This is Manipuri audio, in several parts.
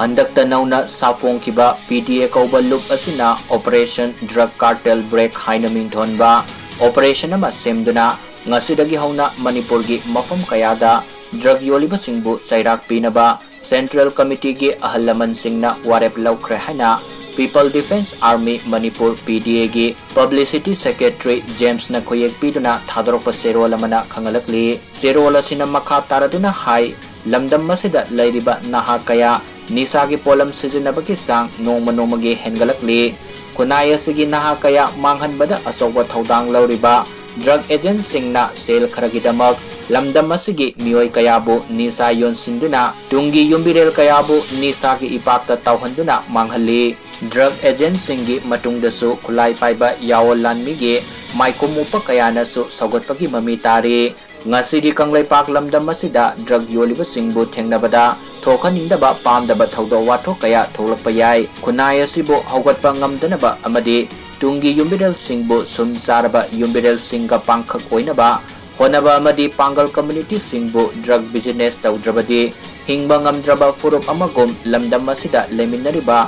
Handakta nauna sapongkiba PDA kauba loop asina Operation Drug Cartel Break haina mingthonba operation ama semduna ngasidagi hauna Manipur gi mafam kayada drug yoliba singbu chairak pinaba Central Committee gi ahalaman singna warep laukre haina People Defense Army Manipur PDA gi Publicity Secretary James na khoyek piduna thadorpa serol amana khangalakli serol asina makha taraduna hai lamdam masida lairiba naha kaya nisagi polam sizinabagi sang nongmagi hengalakli kunai asigi naha kaya manghanbada achoba thodang lauriba drug agent singna sel kharagidamak lamdam asigi mioi kayabu nisa yon sinduna tungi yumbirel kayabu nisagi ipakta tawhanduna manghalli drug agent singi matungdasu khulai paiba yawolan migi maikomupa kayana su sogotpagi mami tari ngasidi kanglaipak lamdam asida drug yoliba singbu thengnabada thokaningdaba pamdaba thaudo watho kaya tholakpa yai khunai asibu haugatpa ngamdanaba amadi tungi yumbirel singbu sumsaraba yumbirel singa pangkhak oinaba honaba amadi pangal community singbu drug business tawdrabadi hingba ngamdraba furup amagum lamdam asida leminariba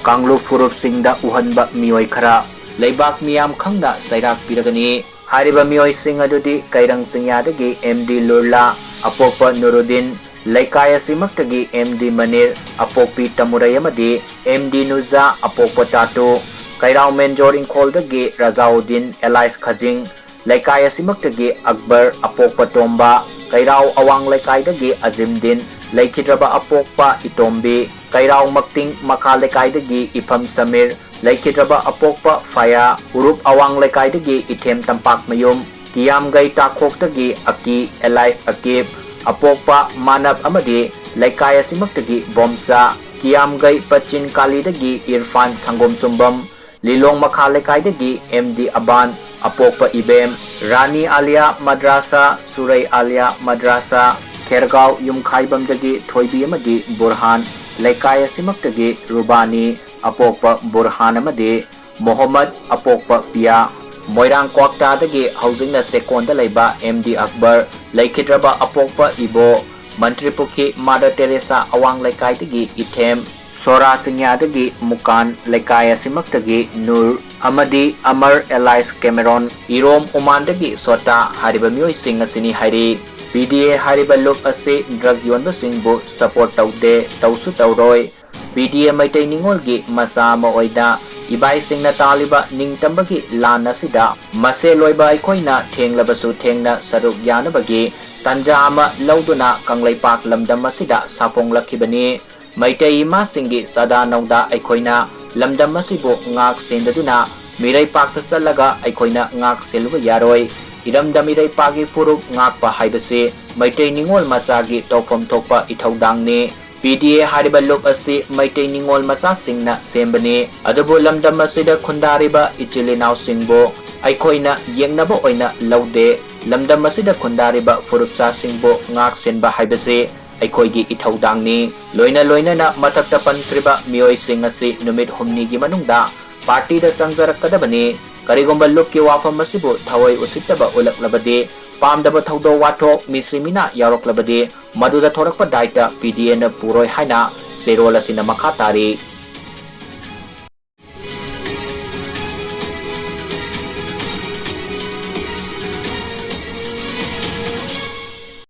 kanglu furup singda uhanba Meeoi Khara Leibak Meeyam Khangna Cheirak Piragani hariba Meeoi sing adudi kairang singyadagi MD Lurla apopa Nuruddin Laikai asimaktagi MD Manir apopi Tamurai amadi MD Nuza apopa Tatu kairao Menjor Ingkholdagi Rajauddin Elias Khajing Laikai asimaktagi Akbar apopa Tomba kairao Awang Laikai-dagi Azimuddin Laikhidraba apokpa Itombi kairao Makting Makha Laikai-dagi Ifam Samir Laikhidraba apokpa Faya Urup Awang Laikai-dagi Ithem Tampak Mayum Kiyamgai Takhok-dagi Aki Elias Akip apokpa Manab amadi Laikai asimaktagi Bomsa Kiyamgai Pachin Kali-dagi Irfan Sangom Sumbam Lilong Makha Laikai-dagi MD Aban apokpa Ibem Rani Alia Madrasa Surai Alia Madrasa Khergaon Yumkhaibam-dagi Thoibi amadi Burhan Laikai asimaktagi Rubani apokpa Burhan amadi Mohammad apokpa Pia Moirang Kwakta-dagi haujingna sekonda laiba MD Akbar Laikhidraba apokpa Ibo Mantri Pukhi Mother Teresa Awang Laikai-dagi Ithem Sora Singya-dagi Mukan Laikai asimaktagi Nur amadi Amar Elias Cameron Irom Oman-dagi Sota hariba Meeoi sing asini hairi PDA hariba look ase drug yonba singbu support taude tausu tauroi PDA maitai ningolgi masa ama oida ibai singna taliba ningtambagi lan asida mase loiba aikhoina thenglabasu thengna saruk yanabagi tanja ama lauduna kanglaipak lamdam asida saponglakibani maitai ma singi sada nauda aikhoina lamdam asibu ngak sendaduna mirai pakta chalaga aikhoina ngak selwa yaroi iramdam mirai pagi furup ngakpa haibase maitai ningol machagi tawfam thokpa ithaudangni PDA hariba look asi maitai ningol macha singna sembani adubu lamdam asida khundariba ichilinau singbo aikhoina yengnaba oina laude lamdam asida khundariba furupsa singbo ngak senba haibase aikhoigi ithaudangni loina na mathakta pantriba Meeoi sing asi numit humni gi manungda party da sangjarakadabani karigomba look ki wafam asibu thawai usittaba ulaklabade pamdaba thaudo wathok misrimina yaroklabade maduda thorakpa daita PDA na puroi haina serol asina makha tari